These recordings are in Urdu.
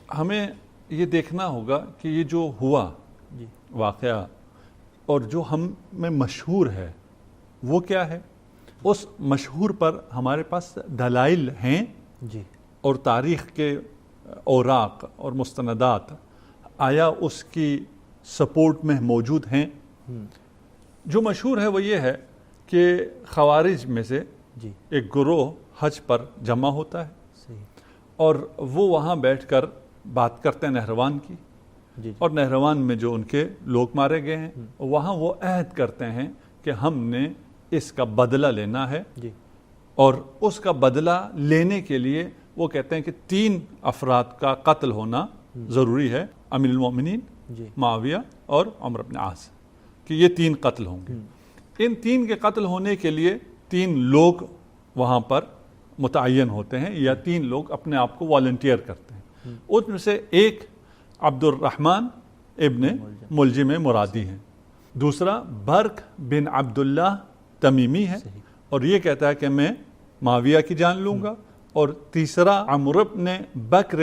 ہمیں یہ دیکھنا ہوگا کہ یہ جو ہوا واقعہ اور جو ہم میں مشہور ہے وہ کیا ہے. اس مشہور پر ہمارے پاس دلائل ہیں اور تاریخ کے اوراق اور مستندات آیا اس کی سپورٹ میں موجود ہیں. جو مشہور ہے وہ یہ ہے کہ خوارج میں سے ایک گروہ حج پر جمع ہوتا ہے اور وہ وہاں بیٹھ کر بات کرتے ہیں نہروان کی, اور نہروان میں جو ان کے لوگ مارے گئے ہیں وہاں وہ عہد کرتے ہیں کہ ہم نے اس کا بدلہ لینا ہے, اور اس کا بدلہ لینے کے لیے وہ کہتے ہیں کہ 3 افراد کا قتل ہونا ضروری ہے, امیر المومنین, معاویہ اور عمرو بن عاص, کہ یہ 3 قتل ہوں گے. ان 3 کے قتل ہونے کے لیے 3 لوگ وہاں پر متعین ہوتے ہیں یا 3 لوگ اپنے آپ کو والنٹیئر کرتے ہیں. اس میں سے ایک عبد الرحمن ابن ملجم مرادی ہیں, دوسرا برق بن عبداللہ تمیمی ہے اور یہ کہتا ہے کہ میں معاویہ کی جان لوں گا, اور تیسرا عمرو بن بکر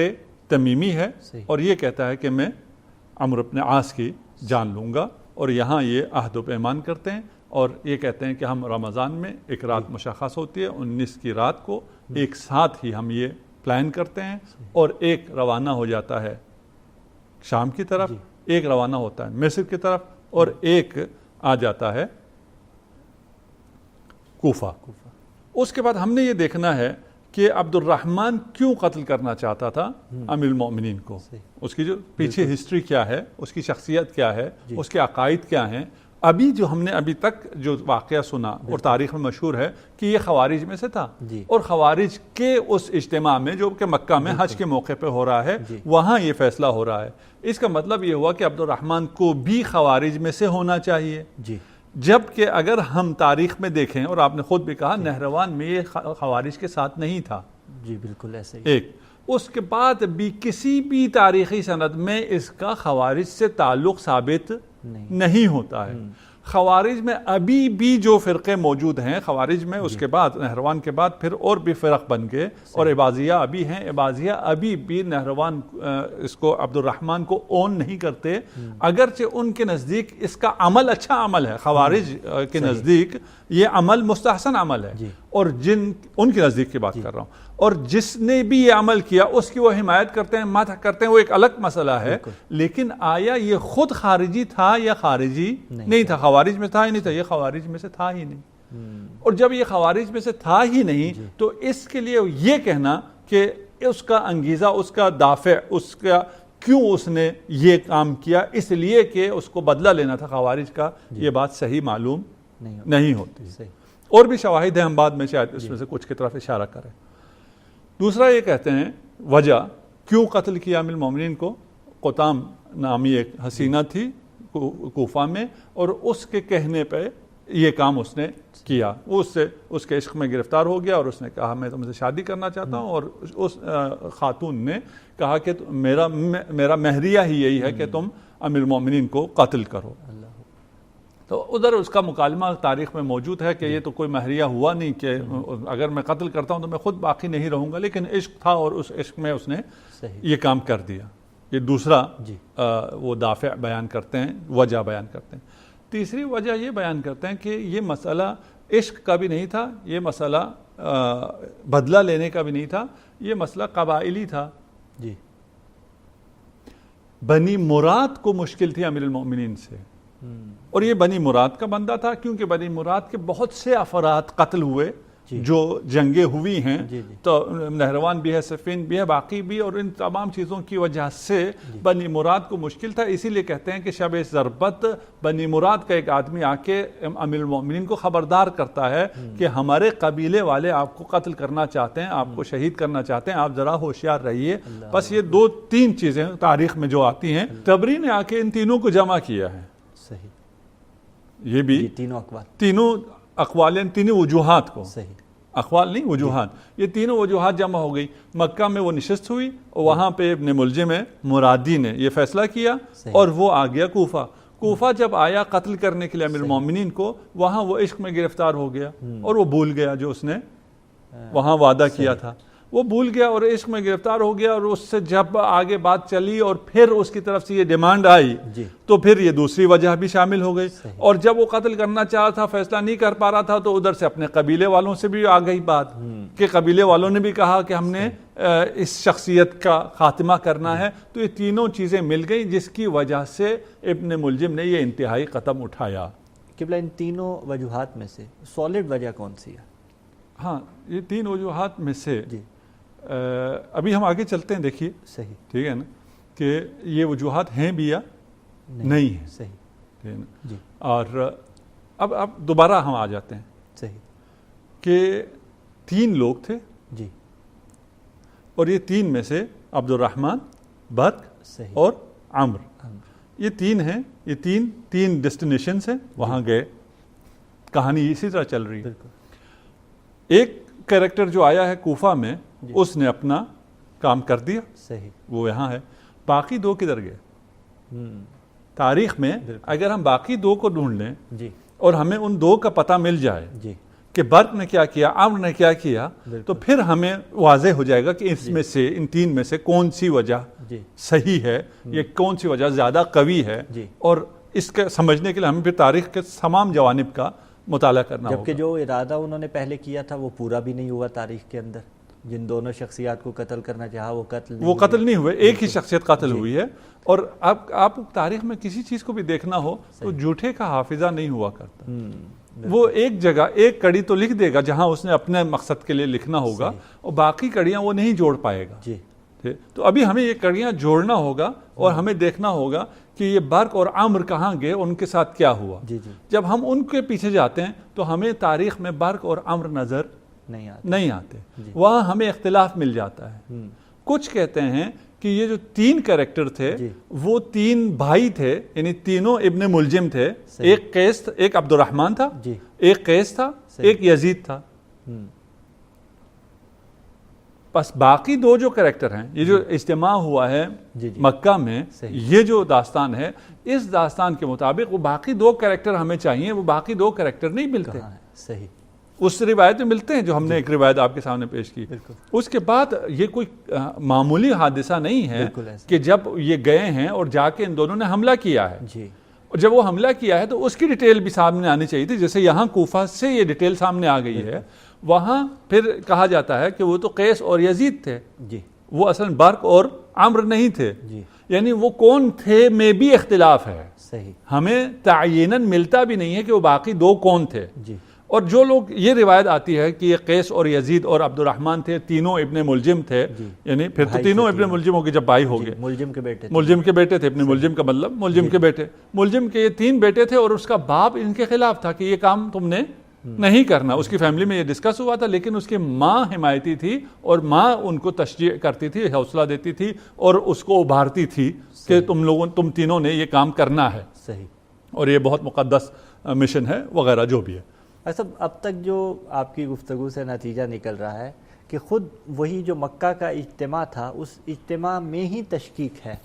تمیمی ہے اور یہ کہتا ہے کہ میں عمرو بن عاص کی جان لوں گا. اور یہاں یہ عہد و پیمان کرتے ہیں اور یہ کہتے ہیں کہ ہم رمضان میں ایک رات مشخص ہوتی ہے 19 کی رات کو ایک ساتھ ہی ہم یہ پلان کرتے ہیں, اور ایک روانہ ہو جاتا ہے شام کی طرف, ایک روانہ ہوتا ہے مصر کی طرف, اور ایک آ جاتا ہے کوفہ. اس کے بعد ہم نے یہ دیکھنا ہے کہ عبد الرحمن کیوں قتل کرنا چاہتا تھا امیر المومنین کو, اس کی جو پیچھے ہسٹری کیا ہے, اس کی شخصیت کیا ہے, اس کے عقائد کیا ہیں. ابھی جو ہم نے ابھی تک جو واقعہ سنا اور تاریخ میں مشہور ہے کہ یہ خوارج میں سے تھا, اور خوارج کے اس اجتماع میں جو کہ مکہ میں حج کے موقع پہ ہو رہا ہے وہاں یہ فیصلہ ہو رہا ہے. اس کا مطلب یہ ہوا کہ عبد الرحمن کو بھی خوارج میں سے ہونا چاہیے, جبکہ اگر ہم تاریخ میں دیکھیں, اور آپ نے خود بھی کہا نہروان میں یہ خوارج کے ساتھ نہیں تھا. جی بالکل ایسے ہی. ایک اس کے بعد بھی کسی بھی تاریخی سند میں اس کا خوارج سے تعلق ثابت نہیں ہوتا ہے. خوارج میں ابھی بھی جو فرقے موجود ہیں, خوارج میں اس کے بعد نہروان کے بعد پھر اور بھی فرق بن گئے, اور عباضیہ ابھی ہیں. عباضیہ ابھی بھی نہروان اس کو عبد الرحمن کو اون نہیں کرتے, اگرچہ ان کے نزدیک اس کا عمل اچھا عمل ہے. خوارج کے نزدیک یہ عمل مستحسن عمل ہے, اور ان کے نزدیک کی بات کر رہا ہوں, اور جس نے بھی یہ عمل کیا اس کی وہ حمایت کرتے ہیں, مدح کرتے ہیں, وہ ایک الگ مسئلہ ہے. لیکن آیا یہ خود خارجی تھا یا خارجی نہیں تھا؟ خوارج میں تھا ہی نہیں تھا, یہ خوارج میں سے تھا ہی نہیں. اور جب یہ خوارج میں سے تھا ہی نہیں تو اس کے لیے یہ کہنا کہ اس کا انگیزہ, اس کا دافع, اس کا کیوں اس نے یہ کام کیا اس لیے کہ اس کو بدلہ لینا تھا خوارج کا, یہ بات صحیح معلوم نہیں ہوتی. اور بھی شواہد ہیں, ہم بعد میں شاید اس میں سے کچھ کی طرف اشارہ کریں. دوسرا یہ کہتے ہیں وجہ کیوں قتل کیا امیر المومنین کو, قطام نامی ایک حسینہ تھی کوفہ میں, اور اس کے کہنے پہ یہ کام اس نے کیا. وہ اس کے عشق میں گرفتار ہو گیا اور اس نے کہا میں تم سے شادی کرنا چاہتا ہوں, اور اس خاتون نے کہا کہ میرا مہریہ ہی یہی ہے کہ تم امیر المومنین کو قتل کرو. تو ادھر اس کا مکالمہ تاریخ میں موجود ہے کہ یہ تو کوئی مہریہ ہوا نہیں, کہ اگر میں قتل کرتا ہوں تو میں خود باقی نہیں رہوں گا, لیکن عشق تھا اور اس عشق میں اس نے یہ کام کر دیا. یہ دوسرا وہ دافع بیان کرتے ہیں, وجہ بیان کرتے ہیں. تیسری وجہ یہ بیان کرتے ہیں کہ یہ مسئلہ عشق کا بھی نہیں تھا, یہ مسئلہ بدلہ لینے کا بھی نہیں تھا, یہ مسئلہ قبائلی تھا. بنی مراد کو مشکل تھی امیر المومنین سے, اور یہ بنی مراد کا بندہ تھا کیونکہ بنی مراد کے بہت سے افراد قتل ہوئے جو جنگیں ہوئی ہیں, تو نہروان بھی ہے, صفین بھی ہے, باقی بھی, اور ان تمام چیزوں کی وجہ سے بنی مراد کو مشکل تھا. اسی لیے کہتے ہیں کہ شب ضربت بنی مراد کا ایک آدمی آ کے امیر المومنین کو خبردار کرتا ہے کہ ہمارے قبیلے والے آپ کو قتل کرنا چاہتے ہیں, آپ کو شہید کرنا چاہتے ہیں, آپ ذرا ہوشیار رہیے. بس یہ 2-3 چیزیں تاریخ میں جو آتی ہیں, تبری نے آ کے ان تینوں کو جمع کیا ہے. یہ بھی تینوں اقوال, تینوں وجوہات کو, اقوال نہیں وجوہات, یہ تینوں وجوہات جمع ہو گئی. مکہ میں وہ نشست ہوئی اور وہاں پہ ابن ملجم مرادی نے یہ فیصلہ کیا, اور وہ آ گیا کوفہ. کوفہ جب آیا قتل کرنے کے لیے امیر المومنین کو, وہاں وہ عشق میں گرفتار ہو گیا اور وہ بھول گیا جو اس نے وہاں وعدہ کیا تھا. وہ بھول گیا اور عشق میں گرفتار ہو گیا، اور اس سے جب آگے بات چلی اور پھر اس کی طرف سے یہ ڈیمانڈ آئی تو پھر یہ دوسری وجہ بھی شامل ہو گئی، اور جب وہ قتل کرنا چاہا تھا، فیصلہ نہیں کر پا رہا تھا، تو ادھر سے اپنے قبیلے والوں سے بھی آ گئی بات کہ قبیلے والوں نے بھی کہا کہ ہم نے اس شخصیت کا خاتمہ کرنا ہے۔ تو یہ تینوں چیزیں مل گئی جس کی وجہ سے ابن ملجم نے یہ انتہائی قدم اٹھایا۔ قبلہ ان تینوں وجوہات میں سے سالڈ وجہ کون سی ہے؟ ہاں، یہ تین وجوہات میں سے ابھی ہم آگے چلتے ہیں، دیکھیے صحیح، ٹھیک ہے نا، کہ یہ وجوہات ہیں بھی یا نہیں ہیں، صحیح، ٹھیک ہے نا۔ جی، اور اب دوبارہ ہم آ جاتے ہیں صحیح، کہ تین لوگ تھے، جی، اور یہ تین میں سے عبد الرحمن، برق صحیح، اور عمر، یہ تین ہیں، یہ تین ڈیسٹینیشنز ہیں، وہاں گئے، کہانی اسی طرح چل رہی ہے۔ بالکل، ایک کریکٹر جو آیا ہے کوفہ میں، اس نے اپنا کام کر دیا، صحیح، وہ یہاں ہے۔ باقی دو کدھر گئے؟ تاریخ میں اگر ہم باقی دو کو ڈھونڈ لیں جی، اور ہمیں ان دو کا پتہ مل جائے جی، کہ برق نے کیا کیا، عمر نے کیا کیا، تو پھر ہمیں واضح ہو جائے گا کہ اس میں سے، ان تین میں سے کون سی وجہ صحیح ہے، یہ کون سی وجہ زیادہ قوی ہے، اور اس کے سمجھنے کے لیے ہمیں پھر تاریخ کے تمام جوانب کا مطالعہ کرنا ہوگا۔ جبکہ جو ارادہ انہوں نے پہلے کیا تھا وہ پورا بھی نہیں ہوا تاریخ کے اندر، جن دونوں شخصیات کو قتل کرنا چاہا وہ قتل نہیں ہوئے، ایک ہی شخصیت قتل ہوئی ہے۔ اور اب آپ تاریخ میں کسی چیز کو بھی دیکھنا ہو تو جھوٹے کا حافظہ نہیں ہوا کرتا، وہ ایک جگہ ایک کڑی تو لکھ دے گا جہاں اس نے اپنے مقصد کے لیے لکھنا ہوگا، اور باقی کڑیاں وہ نہیں جوڑ پائے گا۔ تو ابھی ہمیں یہ کڑیاں جوڑنا ہوگا اور ہمیں دیکھنا ہوگا کہ یہ برق اور عمر کہاں گئے، ان کے ساتھ کیا ہوا۔ جب ہم ان کے پیچھے جاتے ہیں تو ہمیں تاریخ میں برق اور عمر نظر نہیں آتے، وہاں ہمیں اختلاف مل جاتا ہے۔ کچھ کہتے ہیں کہ یہ جو تین کریکٹر تھے وہ تین بھائی تھے، یعنی تینوں ابن ملجم تھے، ایک قیس، ایک عبد الرحمن تھا، ایک قیس تھا، ایک یزید تھا۔ بس باقی دو جو کریکٹر ہیں، یہ جو اجتماع ہوا ہے مکہ میں، یہ جو داستان ہے، اس داستان کے مطابق وہ باقی دو کریکٹر ہمیں چاہیے، وہ باقی دو کریکٹر نہیں ملتے۔ صحیح، اس روایت میں ملتے ہیں جو ہم نے ایک روایت آپ کے سامنے پیش کی۔ اس کے بعد یہ کوئی معمولی حادثہ نہیں ہے کہ جب یہ گئے ہیں اور جا کے ان دونوں نے حملہ کیا ہے، اور جب وہ حملہ کیا ہے تو اس کی ڈیٹیل بھی سامنے آنی چاہیے تھی، جیسے یہاں کوفہ سے یہ ڈیٹیل سامنے آ گئی ہے، وہاں پھر کہا جاتا ہے کہ وہ تو قیس اور یزید تھے، وہ اصلا برق اور عمر نہیں تھے، یعنی وہ کون تھے میں بھی اختلاف ہے، ہمیں تعیناً ملتا بھی نہیں ہے کہ وہ باقی دو کون تھے۔ اور جو لوگ، یہ روایت آتی ہے کہ یہ قیس اور یزید اور عبد الرحمن تھے، تینوں ابن ملجم تھے، یعنی پھر تو تینوں ابن ملجم ہو گئے جب بھائی ہو گئے، ملجم کے بیٹے تھے، ابن ملجم کا مطلب ملجم کے بیٹے، ملجم کے یہ تین بیٹے تھے، اور اس کا باپ ان کے خلاف تھا کہ یہ کام تم نے نہیں کرنا۔ اس کی فیملی میں یہ ڈسکس ہوا تھا، لیکن اس کی ماں حمایتی تھی، اور ماں ان کو تشجیع کرتی تھی، حوصلہ دیتی تھی، اور اس کو ابھارتی تھی کہ تم تینوں نے یہ کام کرنا ہے، اور یہ بہت مقدس مشن ہے وغیرہ جو بھی ہے۔ ایسا اب تک جو آپ کی گفتگو سے نتیجہ نکل رہا ہے کہ خود وہی جو مکہ کا اجتماع تھا، اس اجتماع میں ہی تشکیک ہے۔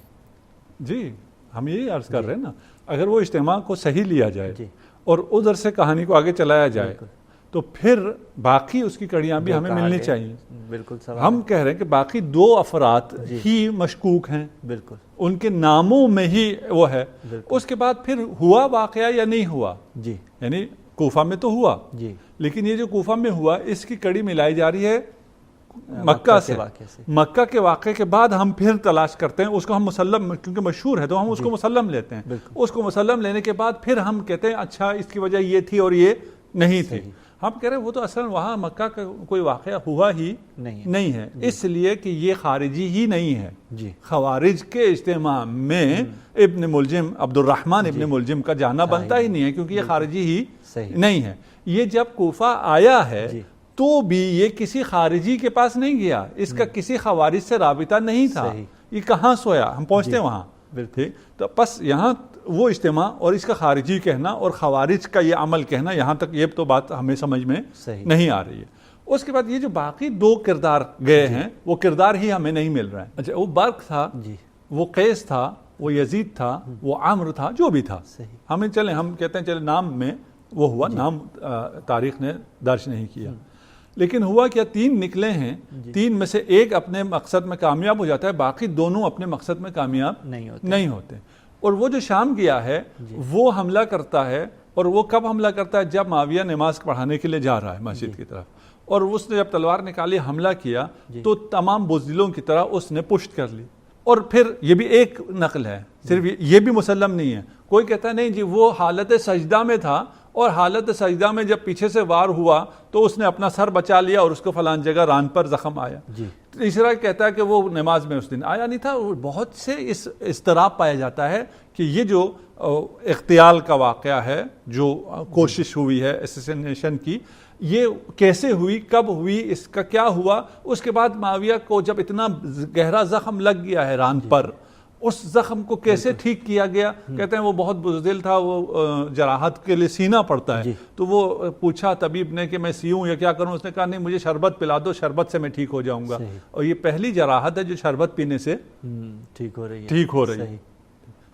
جی، ہم یہی عرض کر رہے ہیں نا، اگر وہ اجتماع کو صحیح لیا جائے اور ادھر سے کہانی کو آگے چلایا جائے تو پھر باقی اس کی کڑیاں بھی ہمیں ملنی چاہیے۔ بالکل، ہم کہہ رہے ہیں کہ باقی دو افراد ہی مشکوک ہیں، بالکل، ان کے ناموں میں ہی وہ ہے۔ اس کے بعد پھر ہوا واقعہ یا نہیں ہوا، یعنی کوفہ میں تو ہوا، لیکن یہ جو کوفہ میں ہوا اس کی کڑی ملائی جا رہی ہے مکہ سے۔ مکہ کے واقعے کے بعد ہم پھر تلاش کرتے ہیں اس کو، ہم مسلم، کیونکہ مشہور ہے تو ہم اس کو مسلم لیتے ہیں، اس کو مسلم لینے کے بعد پھر ہم کہتے ہیں اچھا اس کی وجہ یہ تھی اور یہ نہیں تھی۔ ہم کہہ رہے ہیں وہ تو اصلا وہاں مکہ کا کوئی واقعہ ہوا ہی نہیں ہے، اس لیے کہ یہ خارجی ہی نہیں ہے۔ خوارج کے اجتماع میں ابن ملجم، عبد الرحمن ابن ملجم کا جانا بنتا ہی نہیں ہے، کیونکہ یہ خارجی ہی نہیں ہے۔ یہ جب کوفہ آیا ہے تو بھی یہ کسی خارجی کے پاس نہیں گیا، اس کا کسی خوارج سے رابطہ نہیں تھا، یہ کہاں سویا، ہم پہنچتے ہیں وہاں۔ تو پس یہاں وہ اجتماع اور اس کا خارجی کہنا اور خوارج کا یہ عمل کہنا، یہاں تک یہ تو بات ہمیں سمجھ میں نہیں آ رہی ہے۔ اس کے بعد یہ جو باقی دو کردار گئے ہیں وہ کردار ہی ہمیں نہیں مل رہے ہیں۔ اچھا، وہ برق تھا، وہ قیس تھا، وہ یزید تھا، وہ عمرو تھا، جو بھی تھا، ہمیں چلیں، ہم کہتے ہیں چلے نام میں وہ ہوا، نام تاریخ نے درج نہیں کیا، لیکن ہوا کیا 3 نکلے ہیں، 3 میں سے ایک اپنے مقصد میں کامیاب ہو جاتا ہے، باقی دونوں اپنے مقصد میں کامیاب نہیں ہوتے۔ اور وہ جو شام گیا ہے وہ حملہ کرتا ہے، اور وہ کب حملہ کرتا ہے؟ جب معاویہ نماز پڑھانے کے لیے جا رہا ہے مسجد کی طرف، اور اس نے جب تلوار نکالی حملہ کیا تو تمام بزدلوں کی طرح اس نے پشت کر لی۔ اور پھر یہ بھی ایک نقل ہے، صرف یہ بھی مسلم نہیں ہے، کوئی کہتا ہے نہیں جی وہ حالت سجدہ میں تھا، اور حالت سجدہ میں جب پیچھے سے وار ہوا تو اس نے اپنا سر بچا لیا اور اس کو فلان جگہ ران پر زخم آیا۔ تیسرا کہتا ہے کہ وہ نماز میں اس دن آیا نہیں تھا۔ بہت سے اس اضطراب پایا جاتا ہے کہ یہ جو اغتیال کا واقعہ ہے، جو کوشش ہوئی ہے اسیسینیشن کی، یہ کیسے ہوئی، کب ہوئی، اس کا کیا ہوا۔ اس کے بعد معاویہ کو جب اتنا گہرا زخم لگ گیا ہے ران پر، اس زخم کو کیسے ٹھیک کیا گیا؟ کہتے ہیں وہ بہت بزدل تھا، وہ جراحت کے لیے سینا پڑتا ہے، تو وہ پوچھا طبیب نے کہ میں سیوں یا کیا کروں؟ اس نے کہا نہیں مجھے شربت پلا دو، شربت سے میں ٹھیک ہو جاؤں گا۔ اور یہ پہلی جراحت ہے جو شربت پینے سے ٹھیک ہو رہی ہے۔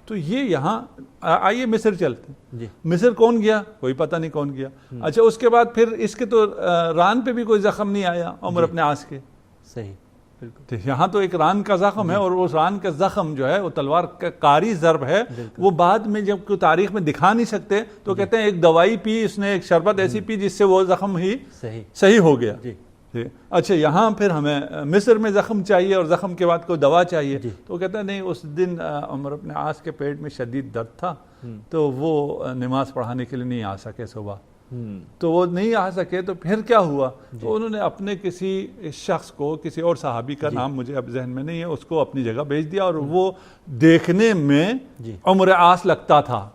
تو یہ یہاں آئیے مصر چلتے ہیں۔ مصر کون گیا؟ کوئی پتہ نہیں کون گیا۔ اچھا اس کے بعد پھر اس کے تو ران پہ بھی کوئی زخم نہیں آیا عمر ابن عاص کے، یہاں تو ایک ران کا زخم ہے، اور اس ران کا زخم جو ہے وہ تلوار کا کاری ضرب ہے، وہ بعد میں جب کوئی تاریخ میں دکھا نہیں سکتے تو کہتے ہیں ایک دوائی پی اس نے، ایک شربت ایسی پی جس سے وہ زخم ہی صحیح ہو گیا۔ اچھا یہاں پھر ہمیں مصر میں زخم چاہیے اور زخم کے بعد کوئی دوا چاہیے، تو کہتے ہیں نہیں اس دن عمر ابن عاص کے پیٹ میں شدید درد تھا تو وہ نماز پڑھانے کے لیے نہیں آ سکے صبح، تو وہ نہیں آ سکے تو پھر کیا ہوا؟ تو انہوں نے اپنے کسی شخص کو، کسی اور صحابی کا نام مجھے اب ذہن میں نہیں ہے، اس کو اپنی جگہ بھیج دیا، اور وہ دیکھنے میں عمر عاص لگتا تھا۔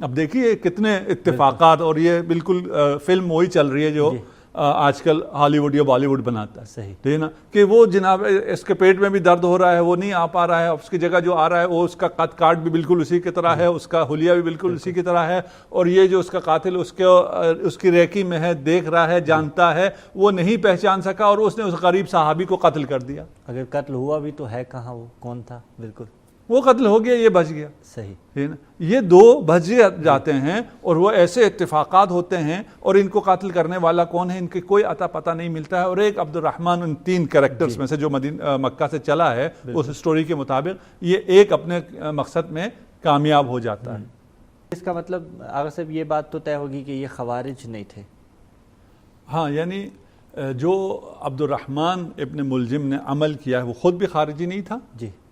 اب دیکھیے کتنے اتفاقات، اور یہ بالکل فلم وہی چل رہی ہے جو آج کل ہالی ووڈ یا بالی ووڈ بناتا ہے، ٹھیک ہے نا، کہ وہ جناب اس کے پیٹ میں بھی درد ہو رہا ہے، وہ نہیں آ پا رہا ہے، اس کی جگہ جو آ رہا ہے وہ اس کا قد کاٹ بھی بالکل اسی کی طرح ہے، اس کا حلیہ بھی بالکل اسی کی طرح ہے، اور یہ جو اس کا قاتل اس کی ریکی میں ہے، دیکھ رہا ہے، جانتا ہے، وہ نہیں پہچان سکا، اور اس نے اس غریب صحابی کو قتل کر دیا۔ اگر قتل ہوا بھی تو ہے کہاں، وہ کون تھا؟ بالکل وہ قتل ہو گیا، یہ بچ گیا۔ صحیح، یہ دو بچ جاتے ہیں، اور وہ ایسے اتفاقات ہوتے ہیں، اور ان کو قتل کرنے والا کون ہے ان کی کوئی عطا پتہ نہیں ملتا ہے۔ اور ایک عبد الرحمن ان 3 کریکٹرز میں سے جو مکہ سے چلا ہے اس سٹوری کے مطابق، یہ ایک اپنے مقصد میں کامیاب ہو جاتا ہے۔ اس کا مطلب آغا صاحب یہ بات تو طے ہوگی کہ یہ خوارج نہیں تھے۔ ہاں، یعنی جو عبد الرحمن ابن ملجم نے عمل کیا ہے وہ خود بھی خارجی نہیں تھا،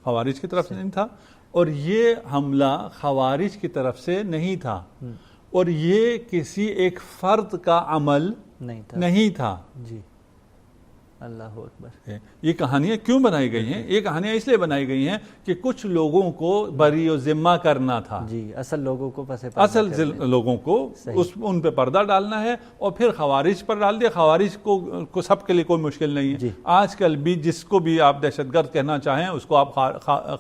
خوارج کی طرف سے نہیں تھا، اور یہ حملہ خوارج کی طرف سے نہیں تھا، اور یہ کسی ایک فرد کا عمل نہیں تھا۔ اللہ اکبر۔ یہ کہانیاں کیوں بنائی گئی ہیں؟ یہ کہانیاں اس لیے بنائی گئی ہیں کہ کچھ لوگوں کو بری و ذمہ کرنا تھا، اصل لوگوں کو ان پہ پردہ ڈالنا ہے، اور پھر خوارج پر ڈال دیا۔ خوارج کو سب کے لیے کوئی مشکل نہیں ہے، آج کل بھی جس کو بھی آپ دہشت گرد کہنا چاہیں اس کو آپ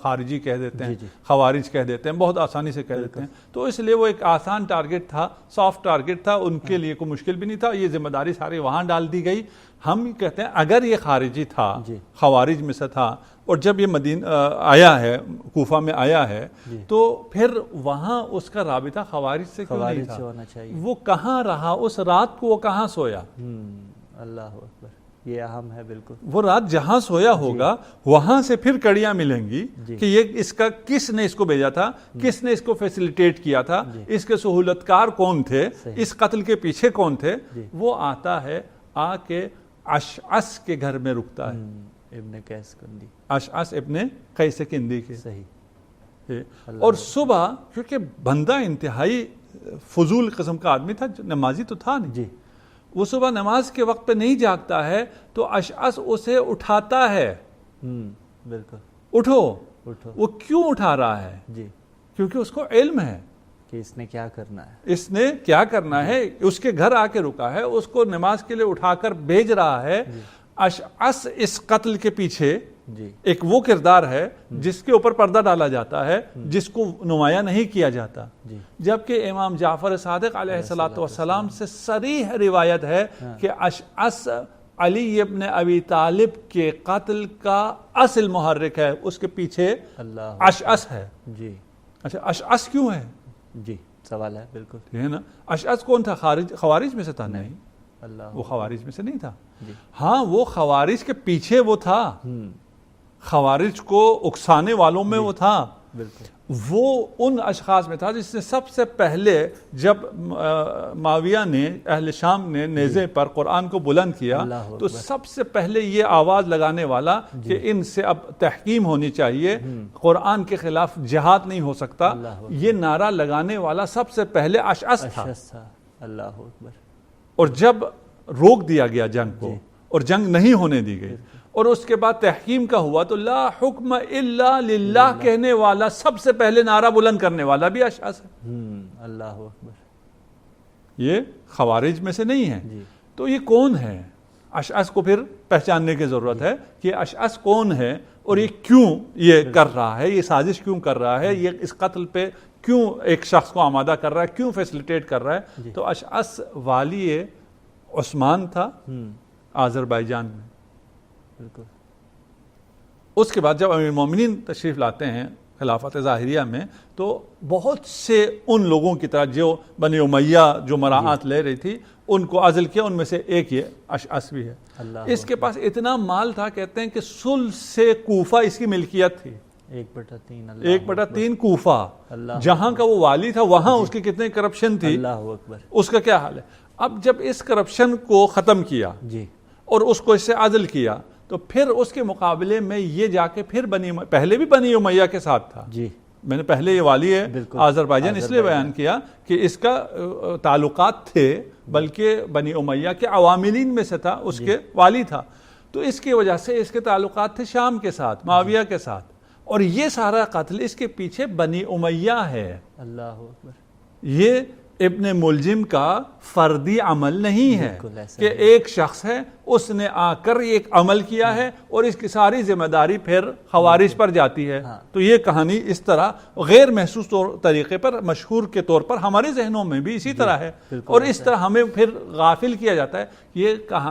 خارجی کہہ دیتے ہیں، خوارج کہہ دیتے ہیں، بہت آسانی سے کہہ دیتے ہیں۔ تو اس لیے وہ ایک آسان ٹارگٹ تھا، سافٹ ٹارگٹ تھا، ان کے لیے کوئی مشکل بھی نہیں تھا، یہ ذمہ داری ساری وہاں ڈال دی گئی۔ ہم کہتے ہیں اگر یہ خارجی تھا، خوارج میں سے تھا، اور جب یہ مدینہ آیا ہے، کوفہ میں آیا ہے، تو پھر وہاں اس کا رابطہ خوارج سے کیوں نہیں تھا؟ وہ کہاں رہا اس رات کو؟ وہ کہاں سویا؟ اللہ اکبر، یہ اہم ہے بالکل۔ وہ رات جہاں سویا ہوگا وہاں سے پھر کڑیاں ملیں گی کہ یہ اس کا کس نے اس کو بھیجا تھا، کس نے اس کو فیسیلیٹیٹ کیا تھا، اس کے سہولتکار کون تھے، اس قتل کے پیچھے کون تھے۔ وہ آتا ہے، آ کے اشعث کے گھر میں رکتا ہے، ابن قیس کندی، اشعث ابن قیس کندی کے۔ اور صبح، کیونکہ بندہ انتہائی فضول قسم کا آدمی تھا، نمازی تو تھا نہیں، وہ صبح نماز کے وقت پہ نہیں جاگتا ہے، تو اشعث اسے اٹھاتا ہے، بالکل، اٹھو۔ وہ کیوں اٹھا رہا ہے؟ کیونکہ اس کو علم ہے کہ اس نے کیا کرنا ہے، اس نے کیا کرنا ہے۔ اس کے گھر آ کے رکا ہے، اس کو نماز کے لیے اٹھا کر بھیج رہا ہے۔ اشعث اس قتل کے پیچھے ایک وہ کردار ہے جس کے اوپر پردہ ڈالا جاتا ہے، جس کو نمایاں نہیں کیا جاتا، جبکہ امام جعفر صادق علیہ السلام سے صریح روایت ہے کہ اشعث علی ابن ابی طالب کے قتل کا اصل محرک ہے، اس کے پیچھے اشعث ہے۔ اچھا، اشعث کیوں ہے؟ سوال ہے، بالکل ہے نا۔ اشعث کون تھا؟ خوارج میں سے تھا؟ نہیں، اللہ وہ خوارج میں سے نہیں تھا. جی. ہاں وہ خوارج کے پیچھے وہ تھا, خوارج کو اکسانے والوں میں وہ تھا, بالکل وہ ان اشخاص میں تھا جس نے سب سے پہلے جب معاویہ نے اہل شام نے نیزے پر قرآن کو بلند کیا اللہ تو اکبر. سب سے پہلے یہ آواز لگانے والا کہ ان سے اب تحکیم ہونی چاہیے, قرآن کے خلاف جہاد نہیں ہو سکتا, اللہ اکبر. یہ نعرہ لگانے والا سب سے پہلے اشعث تھا. اشعث تھا. اللہ اکبر. اور جب روک دیا گیا جنگ کو اور جنگ نہیں ہونے دی گئی اور اس کے بعد تحکیم کا ہوا تو لا حکم الا للہ کہنے والا سب سے پہلے نعرہ بلند کرنے والا بھی اشعث ہے. اللہ اکبر. یہ خوارج میں سے نہیں ہے. جی. تو یہ کون ہے؟ اشعث کو پھر پہچاننے کی ضرورت ہے کہ اشعث کون ہے اور یہ کیوں یہ کر رہا ہے, یہ سازش کیوں کر رہا ہے, یہ اس قتل پہ کیوں ایک شخص کو آمادہ کر رہا ہے, کیوں فیسلیٹیٹ کر رہا ہے. تو اشعث والی عثمان تھا آذربائیجان میں. بالکل. اس کے بعد جب امیر المومنین تشریف لاتے ہیں خلافت ظاہریہ میں تو بہت سے ان لوگوں کی طرح جو بنی امیہ جو مراعات لے رہی تھی ان کو عزل کیا, ان میں سے ایک یہ اشعث بھی ہے. اس کے پاس اتنا مال تھا, کہتے ہیں کہ ثلث کوفہ اس کی ملکیت تھی, 1/3 کوفہ, جہاں کا وہ والی تھا وہاں اس کی کتنی کرپشن تھی. اللہ اکبر. اس کا کیا حال ہے. اب جب اس کرپشن کو ختم کیا جی اور اس کو اس سے عزل کیا تو پھر اس کے مقابلے میں یہ جا کے پھر پہلے بھی بنی امیہ کے ساتھ تھا. جی. میں نے پہلے یہ والی ہے آذربائیجان اس لیے بیان کیا کہ اس کا تعلقات تھے, بلکہ بنی امیہ کے عواملین میں سے تھا, اس کے والی تھا, تو اس کی وجہ سے اس کے تعلقات تھے شام کے ساتھ, معاویہ کے ساتھ, اور یہ سارا قتل اس کے پیچھے بنی امیہ ہے. اللہ اکبر. یہ ابن ملجم کا فردی عمل نہیں ہے کہ ایک شخص ہے اس نے آ کر ایک عمل کیا ہے اور اس کی ساری ذمہ داری پھر خوارج پر جاتی ہے. تو یہ کہانی اس طرح غیر محسوس طریقے پر مشہور کے طور پر ہمارے ذہنوں میں بھی اسی طرح ہے, اور اس طرح ہمیں پھر غافل کیا جاتا ہے.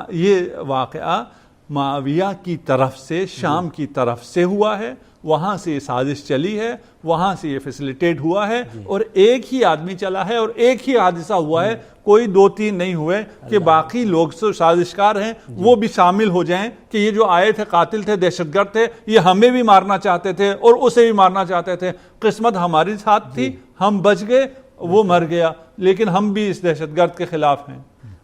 یہ واقعہ معاویہ کی طرف سے شام کی طرف سے ہوا ہے, وہاں سے یہ سازش چلی ہے, وہاں سے یہ فیسلیٹیٹ ہوا ہے, اور ایک ہی آدمی چلا ہے اور ایک ہی حادثہ ہوا ہے, کوئی 2-3 نہیں ہوئے کہ باقی لوگ سازشکار ہیں وہ بھی شامل ہو جائیں کہ یہ جو آئے تھے قاتل تھے, دہشت گرد تھے, یہ ہمیں بھی مارنا چاہتے تھے اور اسے بھی مارنا چاہتے تھے, قسمت ہماری ساتھ تھی, ہم بچ گئے, وہ مر گیا, لیکن ہم بھی اس دہشت گرد کے خلاف ہیں.